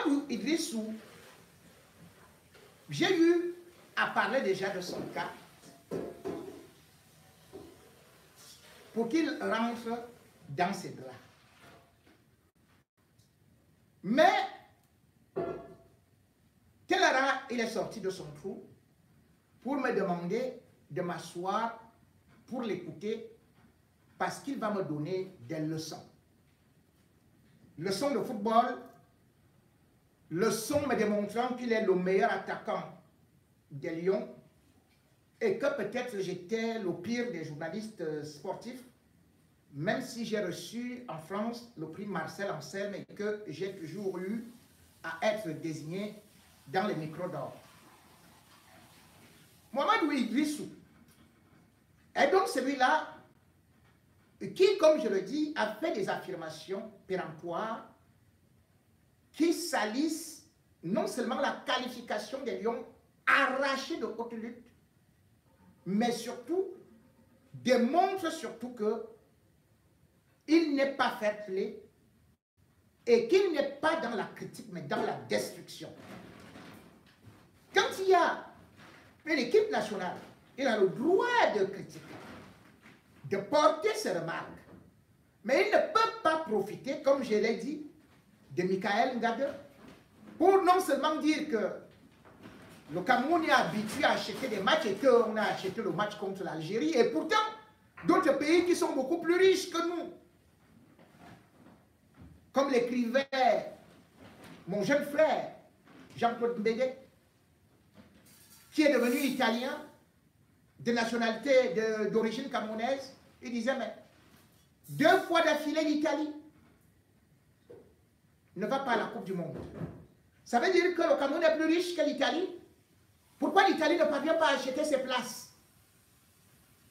Mamadou Idrissou, j'ai eu à parler déjà de son cas pour qu'il rentre dans ses droits. Mais, quelle heure il est sorti de son trou pour me demander de m'asseoir pour l'écouter parce qu'il va me donner des leçons. Leçons de football, leçons me démontrant qu'il est le meilleur attaquant des Lions et que peut-être j'étais le pire des journalistes sportifs, même si j'ai reçu en France le prix Marcel Anselme et que j'ai toujours eu à être désigné dans les micros d'or. Mamadou Idrissou est donc celui-là qui, comme je le dis, a fait des affirmations péremptoires qui salissent non seulement la qualification des Lions arrachés de haute lutte, mais surtout démontrent surtout que il n'est pas fair play et qu'il n'est pas dans la critique, mais dans la destruction. Quand il y a une équipe nationale, il a le droit de critiquer, de porter ses remarques, mais il ne peut pas profiter, comme je l'ai dit, de Michael Ngade pour non seulement dire que le Cameroun est habitué à acheter des matchs et qu'on a acheté le match contre l'Algérie, et pourtant, d'autres pays qui sont beaucoup plus riches que nous, comme l'écrivait mon jeune frère, Jean-Claude Mbédé, qui est devenu italien, de nationalité d'origine camerounaise, il disait, mais 2 fois d'affilée l'Italie ne va pas à la Coupe du Monde. Ça veut dire que le Cameroun est plus riche que l'Italie. Pourquoi l'Italie ne parvient pas à acheter ses places?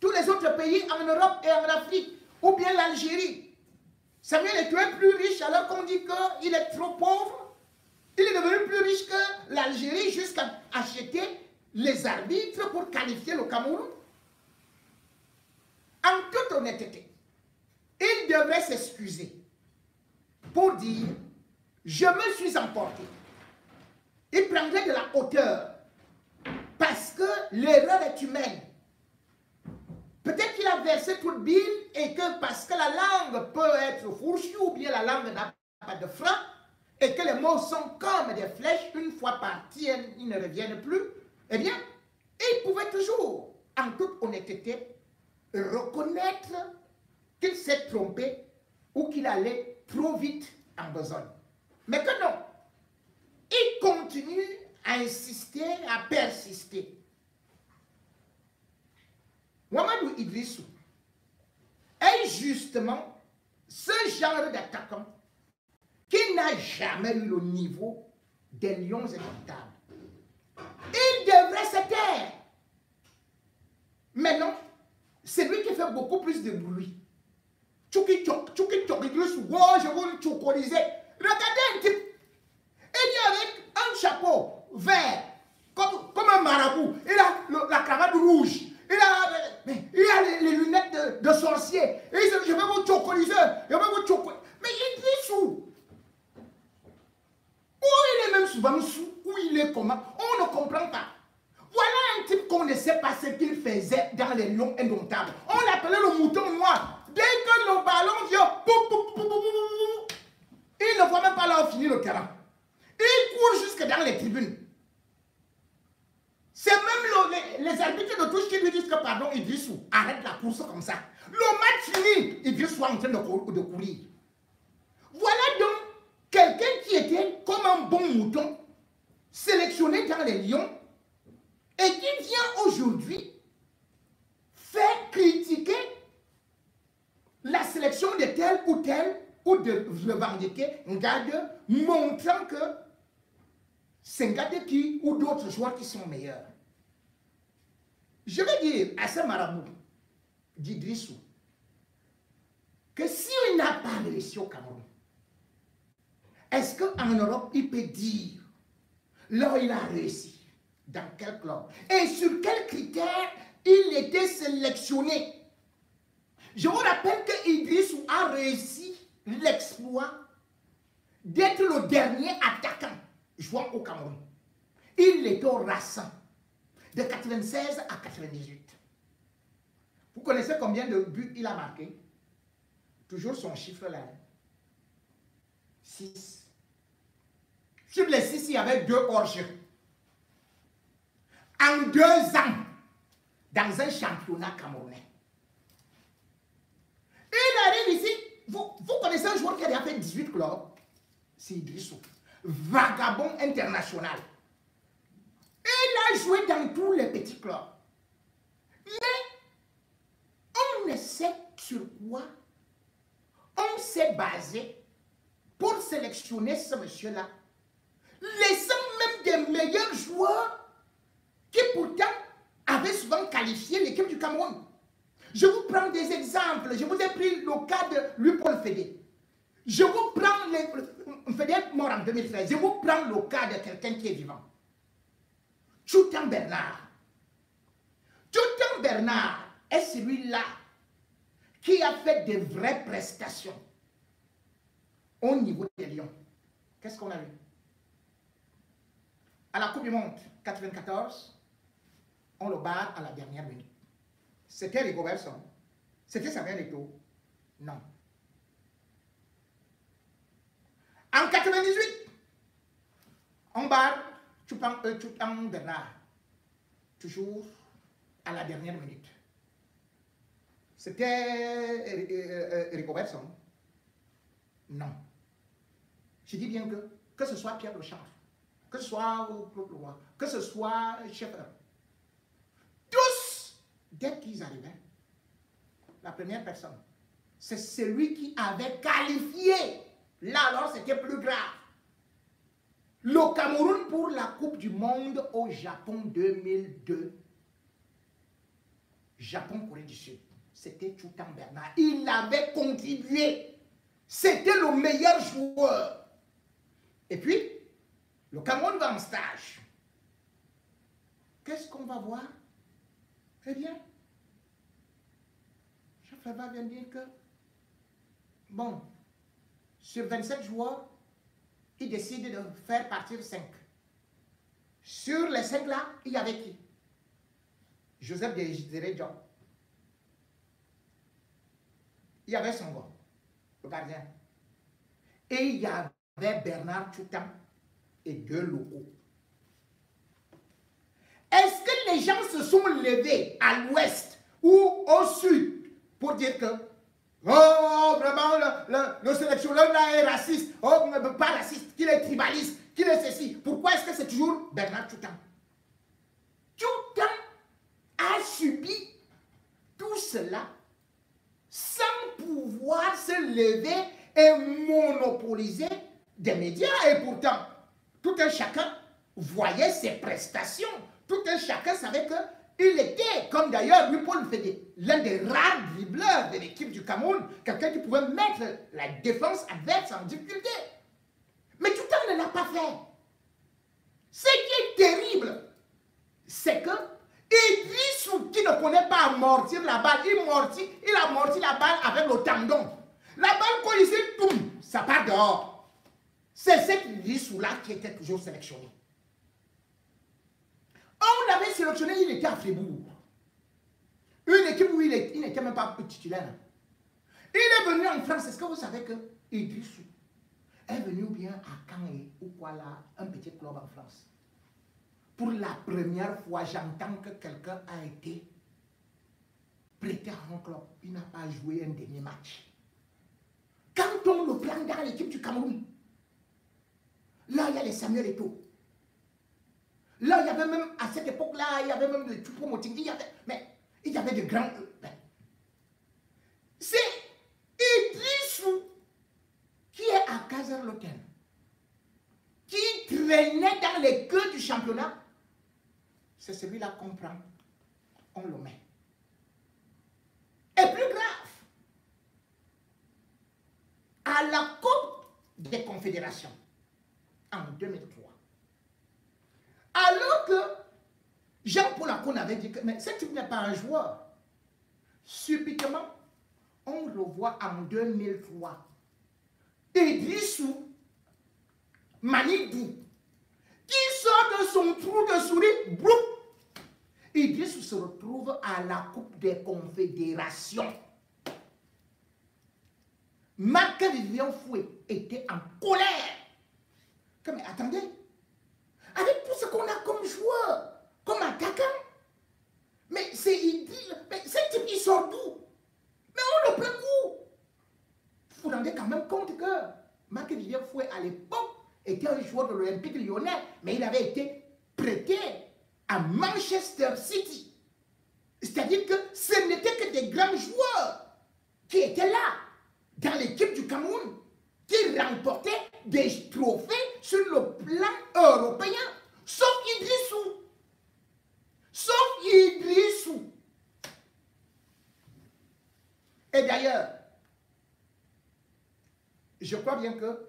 Tous les autres pays en Europe et en Afrique, ou bien l'Algérie, Samuel est plus riche alors qu'on dit qu'il est trop pauvre. Il est devenu plus riche que l'Algérie jusqu'à acheter les arbitres pour qualifier le Cameroun. En toute honnêteté, il devrait s'excuser pour dire « Je me suis emporté ». Il prendrait de la hauteur parce que l'erreur est humaine. Peut-être qu'il a versé toute bile et que parce que la langue peut être fourchue ou bien la langue n'a pas de frein et que les mots sont comme des flèches, une fois partis, ils ne reviennent plus, eh bien, il pouvait toujours, en toute honnêteté, reconnaître qu'il s'est trompé ou qu'il allait trop vite en besogne. Mais que non, il continue à insister, à persister. Mamadou Idrissou est justement ce genre d'attaquant qui n'a jamais eu le niveau des Lions indomptables. Il devrait se taire. Mais non, c'est lui qui fait beaucoup plus de bruit. Tchouki Idrissou, oh, je veux le tchoukoliser. Regardez un type. Il est avec un chapeau vert, comme un marabout. Il a la cravate rouge. Il a les lunettes de sorcier. Et il dit, je vais vous tchokoliser. Je vais vous tchokoliser. Mais Idrissou, où il est même souvent sous, où il est comment, on ne comprend pas. Voilà un type qu'on ne sait pas ce qu'il faisait dans les Lions indomptables. On l'appelait le mouton noir. Dès que le ballon vient, il ne voit même pas là où finit le terrain. Il court jusque dans les tribunes. C'est même les arbitres de touche qui lui disent que pardon, Idrissou, arrête la course comme ça. Le match fini, Idrissou est en train de courir. Voilà donc quelqu'un qui était comme un bon mouton, sélectionné dans les Lions, et qui vient aujourd'hui faire critiquer la sélection de tel ou tel, ou de le revendiquer Ngade, montrant que c'est Ngade qui, ou d'autres joueurs qui sont meilleurs. Je vais dire à ce marabout d'Idrissou que s'il n'a pas réussi au Cameroun, est-ce qu'en Europe, il peut dire là où il a réussi? Dans quel club? Et sur quels critères il était sélectionné? Je vous rappelle que Idrissou a réussi l'exploit d'être le dernier attaquant jouant au Cameroun. Il était au Rassin de 96 à 98. Vous connaissez combien de buts il a marqué? Toujours son chiffre là. 6. Sur les 6, il y avait 2 hors-jeu. En 2 ans, dans un championnat camerounais. Il arrive ici, vous connaissez un joueur qui a fait 18 clubs? C'est Idrissou. Vagabond international. Il a joué dans tous les petits clubs. Mais on ne sait sur quoi on s'est basé pour sélectionner ce monsieur-là, laissant même des meilleurs joueurs qui pourtant avaient souvent qualifié l'équipe du Cameroun. Je vous prends des exemples. Je vous ai pris le cas de Louis-Paul Fédé. Je vous prends Fédé mort en 2013. Je vous prends le cas de quelqu'un qui est vivant. Tchoutan Bernard. Tchoutan Bernard est celui-là qui a fait de vraies prestations au niveau des Lions. Qu'est-ce qu'on a vu? À la Coupe du Monde 94, on le barre à la dernière minute. C'était Rigobert Song. C'était Samuel Eto'o. Non. En 98, on barre Tchoutan Bernard. Toujours à la dernière minute. C'était Rigobert Song. Non. Je dis bien que ce soit Pierre Lechamp, que ce soit Claude Leroy, que ce soit Schaeffer, tous, dès qu'ils arrivaient, la première personne, c'est celui qui avait qualifié. Là, alors, c'était plus grave. Le Cameroun pour la Coupe du Monde au Japon 2002. Japon-Corée du Sud. C'était Tchoutan Bernard. Il avait contribué. C'était le meilleur joueur. Et puis, le Cameroun va en stage. Qu'est-ce qu'on va voir? Eh bien, Chafreba vient dire que, bon, sur 27 joueurs, il décide de faire partir 5. Sur les 5 là, il y avait qui? Joseph Désiré-Diop. Il y avait son gars, le gardien. Et il y avait Bernard Tchoutan et 2 locaux. Est-ce que les gens se sont levés à l'ouest ou au sud pour dire que oh, vraiment, le sélectionneur là est raciste, oh, pas raciste, qu'il est tribaliste, qu'il est ceci? Pourquoi est-ce que c'est toujours Bernard Tchoutan? Tchoutan a subi tout cela sans pouvoir se lever et monopoliser des médias. Et pourtant, tout un chacun voyait ses prestations. Tout un chacun savait qu'il était, comme d'ailleurs Louis-Paul Fédé, l'un des rares dribbleurs de l'équipe du Cameroun, quelqu'un qui pouvait mettre la défense adverse en difficulté. Mais tout le monde ne l'a pas fait. Ce qui est terrible, c'est que Idrissou, qui ne connaît pas amortir la balle, il amortit la balle avec le tendon. La balle colle ici, boum, ça part dehors. C'est cet Idrissou-là qui était toujours sélectionné. On l'avait sélectionné, il était à Fribourg. Une équipe où il n'était même pas titulaire. Il est venu en France. Est-ce que vous savez que Idrissou est venu bien à Caen ou quoi là, un petit club en France? Pour la première fois, j'entends que quelqu'un a été prêté à un club. Il n'a pas joué un dernier match. Quand on le prend dans l'équipe du Cameroun, là, il y a les Samuel Eto'o. Là, il y avait même, à cette époque-là, il y avait même le Choupo-Moting. Mais il y avait de grands... C'est Idrissou qui est à Kaiserslautern, qui traînait dans les queues du championnat. C'est celui-là qu'on prend, on le met. Et plus grave, à la Coupe des Confédérations, en 2003, alors que Jean-Paul Akon avait dit que mais ce type n'est pas un joueur, subitement, on revoit en 2003 Idrissou, Manibou, dans son trou de souris, broup, Idriss se retrouve à la Coupe des Confédérations. Marc-Vivien Fouet était en colère. Mais attendez, avec tout ce qu'on a comme joueur, comme attaquant, mais c'est Idriss, mais ce type il sort d'où? Mais on le prend où? Vous vous rendez quand même compte que Marc-Vivien Fouet à l'époque était un joueur de l'Olympique Lyonnais, mais il avait été prêté à Manchester City. C'est-à-dire que ce n'étaient que des grands joueurs qui étaient là, dans l'équipe du Cameroun, qui remportaient des trophées sur le plan européen, sauf Idrissou. Sauf Idrissou. Et d'ailleurs, je crois bien que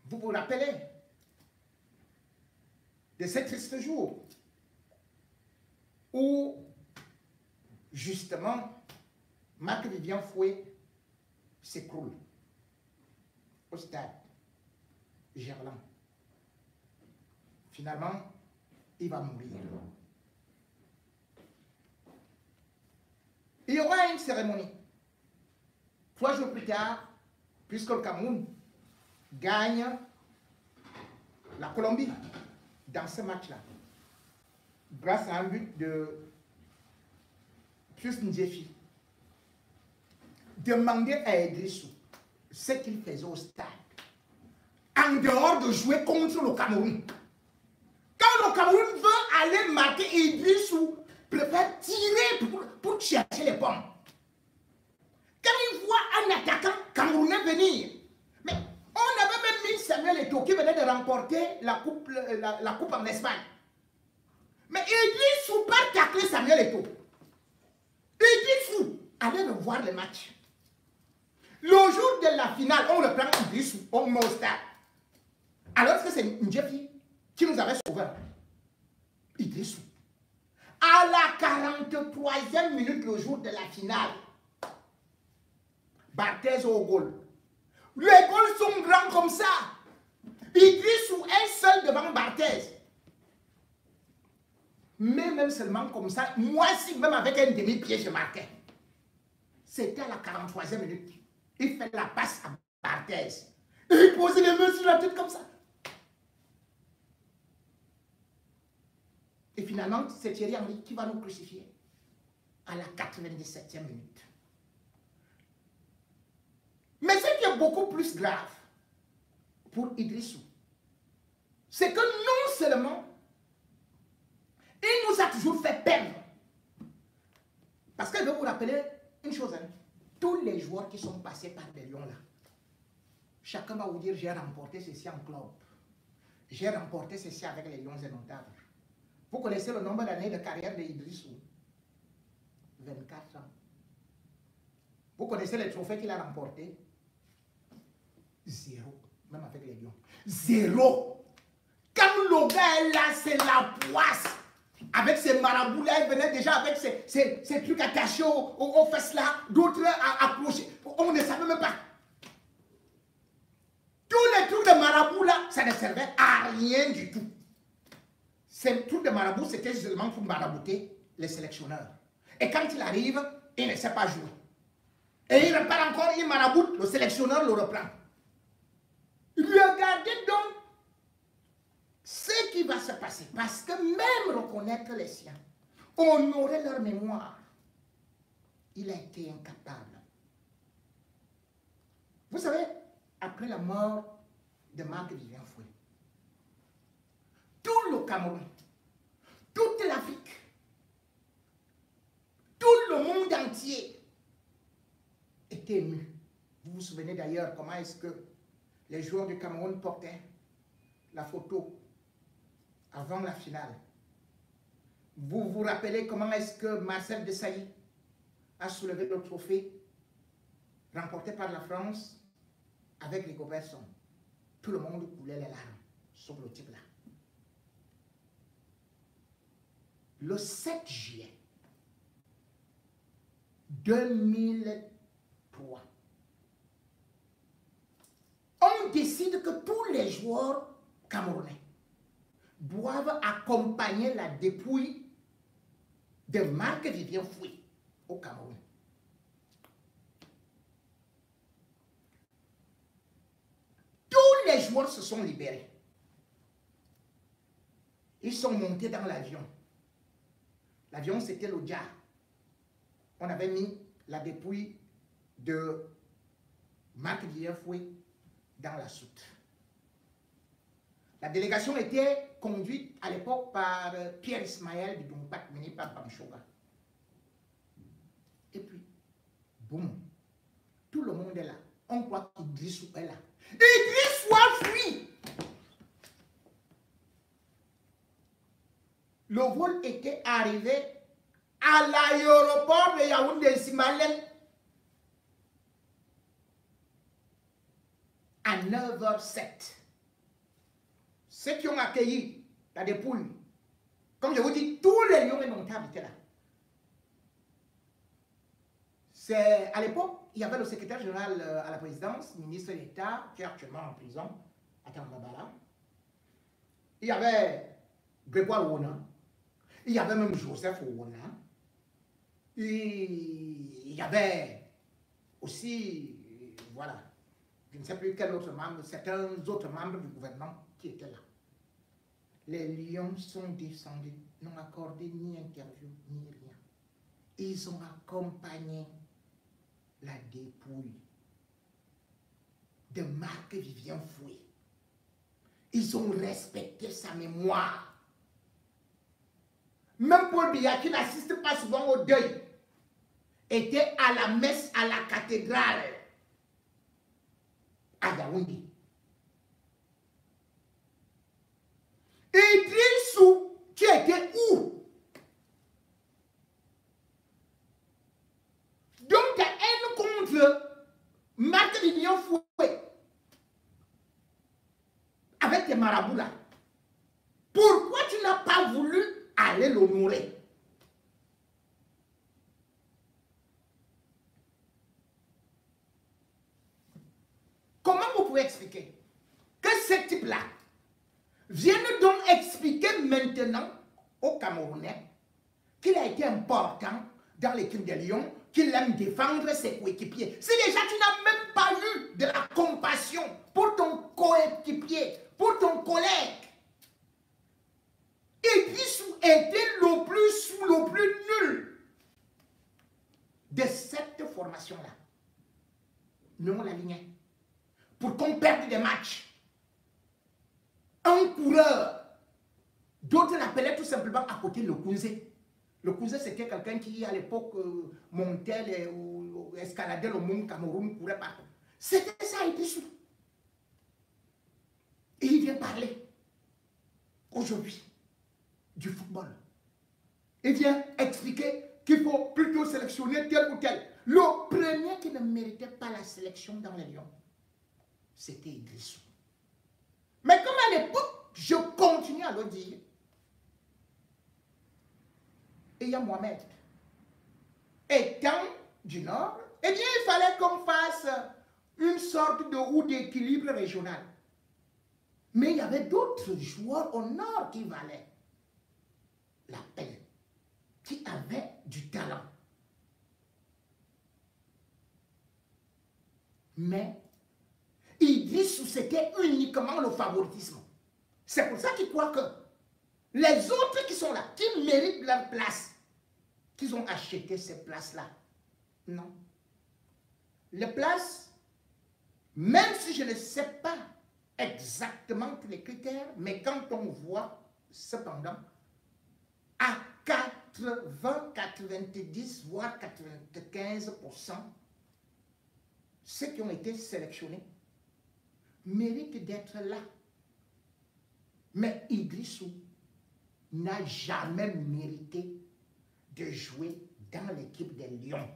vous vous rappelez de ces tristes jours où, justement, Marc-Vivien Fouet s'écroule au stade Gerland. Finalement, il va mourir. Il y aura une cérémonie. 3 jours plus tard, puisque le Cameroun gagne la Colombie dans ce match-là, grâce à un but de Pius Ndjefi, demander à Idrissou ce qu'il faisait au stade, en dehors de jouer contre le Cameroun. Quand le Cameroun veut aller marquer, Idrissou préfère tirer pour chercher les pommes. Quand il voit un attaquant camerounais venir, mais on avait même mis Samuel Eto'o qui venait de remporter la coupe en Espagne. Mais Idrissou part tacler Samuel Eto'o. Idrissou allait revoir le match. Le jour de la finale, on reprend Idrissou, on met au stade. Alors que c'est Ndjefi qui nous avait sauvés. Idrissou. À la 43e minute, le jour de la finale, Barthez au goal. Les goals sont grands comme ça. Idrissou est seul devant Barthez. Mais même seulement comme ça, moi si même avec un demi-pied, je marquais. C'était à la 43e minute. Il fait la passe à Barthez. Il pose les mains sur la tête comme ça. Et finalement, c'est Thierry Henry qui va nous crucifier à la 97e minute. Mais ce qui est beaucoup plus grave pour Idrissou, c'est que non seulement il nous a toujours fait perdre, parce que je vais vous rappeler une chose, hein, tous les joueurs qui sont passés par des Lions là, chacun va vous dire j'ai remporté ceci en club, j'ai remporté ceci avec les Lions indomptables. Vous connaissez le nombre d'années de carrière d'Idrissou? 24 ans. Vous connaissez les trophées qu'il a remportés? 0, même avec les Lions. 0. Quand le gars est là, c'est la poisse. Avec ses marabouts là, il venait déjà avec ses trucs attachés aux fesses là, d'autres accrochés. On ne savait même pas. Tous les trucs de marabout là, ça ne servait à rien du tout. Ces trucs de marabout, c'était seulement pour marabouter les sélectionneurs. Et quand il arrive, il ne sait pas jouer. Et il repart encore, il maraboute, le sélectionneur le reprend. Regardez donc ce qui va se passer. Parce que même reconnaître les siens, honorer leur mémoire, il a été incapable. Vous savez, après la mort de Marc-Vivien Fouet, tout le Cameroun, toute l'Afrique, tout le monde entier était ému. Vous vous souvenez d'ailleurs comment est-ce que les joueurs du Cameroun portaient la photo avant la finale. Vous vous rappelez comment est-ce que Marcel Desailly a soulevé le trophée remporté par la France avec les Goberson. Tout le monde coulait les larmes sur le type là. Le 7 juillet 2003, on décide que tous les joueurs Camerounais doivent accompagner la dépouille de Marc-Vivien Foé au Cameroun. Tous les joueurs se sont libérés. Ils sont montés dans l'avion. L'avion, c'était le Dja. On avait mis la dépouille de Marc-Vivien Foé dans la soute. La délégation était conduite à l'époque par Pierre Ismaël Bidoumpac, mené par Bamchoga. Et puis, boum, tout le monde est là. On croit qu'Idrissou est là. Idrissou a fui. Le vol était arrivé à l'aéroport de Yaoundé-Simalem à 9h07. Ceux qui ont accueilli la dépouille, comme je vous dis, tous les lions et montables étaient là. C'est à l'époque, il y avait le secrétaire général à la présidence, ministre d'État, qui est actuellement en prison, à Tambabala. Il y avait Grégoire Wona. Il y avait même Joseph Wona. Il y avait aussi, voilà, je ne sais plus quel autre membre, certains autres membres du gouvernement qui étaient là. Les lions sont descendus, n'ont accordé ni interview, ni rien. Ils ont accompagné la dépouille de Marc-Vivien Foé. Ils ont respecté sa mémoire. Même Paul Biya, qui n'assiste pas souvent au deuil, était à la messe à la cathédrale à Yaoundé. Idrissou, tu étais où? Donc, ta haine contre Marc-Vivien Foé avec tes marabouts là. Pourquoi tu n'as pas voulu aller l'honorer? Comment vous pouvez expliquer que ce type-là vienne donc expliquer maintenant aux Camerounais qu'il a été important dans l'équipe des Lions, qu'il aime défendre ses coéquipiers? Si déjà tu n'as même pas eu de la compassion pour ton coéquipier, pour ton collègue, Idrissou était le plus nul de cette formation-là. Nous, on l'alignait pour qu'on perde des matchs. Un coureur, d'autres l'appelaient tout simplement à côté le Kounzé. Le Kounzé, c'était quelqu'un qui, à l'époque, montait ou escaladait le mont Cameroun, courait partout. C'était ça, Idrissou. Et il vient parler aujourd'hui du football. Il vient expliquer qu'il faut plutôt sélectionner tel ou tel. Le premier qui ne méritait pas la sélection dans les Lions, c'était Idrissou. Mais comme à l'époque, je continue à le dire, et il y a Mohamed, étant du Nord, eh bien, il fallait qu'on fasse une sorte de roue d'équilibre régional. Mais il y avait d'autres joueurs au Nord qui valaient la peine, qui avaient du talent. Mais Idrissou, c'était uniquement le favoritisme. C'est pour ça qu'ils croient que les autres qui sont là, qui méritent leur place, qu'ils ont acheté ces places-là. Non. Les places, même si je ne sais pas exactement tous les critères, mais quand on voit cependant à 80, 90, voire 95%, ceux qui ont été sélectionnés méritent d'être là. Mais Idrissou n'a jamais mérité de jouer dans l'équipe des Lions.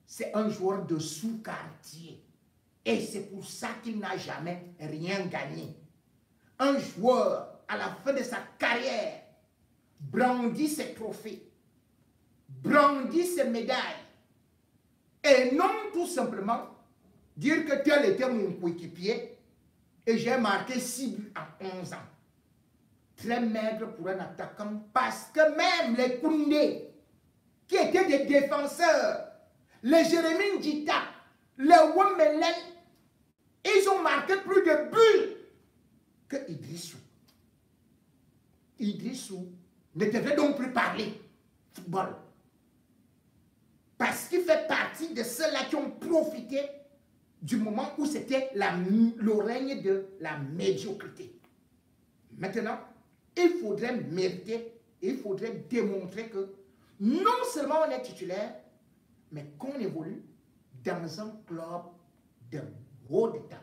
C'est un joueur de sous-quartier. Et c'est pour ça qu'il n'a jamais rien gagné. Un joueur, à la fin de sa carrière, brandit ses trophées, brandit ses médailles. Et non tout simplement dire que tel était mon coéquipier Et j'ai marqué 6 buts en 11 ans. Très maigre pour un attaquant parce que même les Koundé, qui étaient des défenseurs, les Jérémy Ndjita, les Womelen, ils ont marqué plus de buts que Idrissou. Idrissou ne devait donc plus parler football. Parce qu'il fait partie de ceux-là qui ont profité du moment où c'était le règne de la médiocrité. Maintenant, il faudrait mériter, il faudrait démontrer que non seulement on est titulaire, mais qu'on évolue dans un club de haut d'état.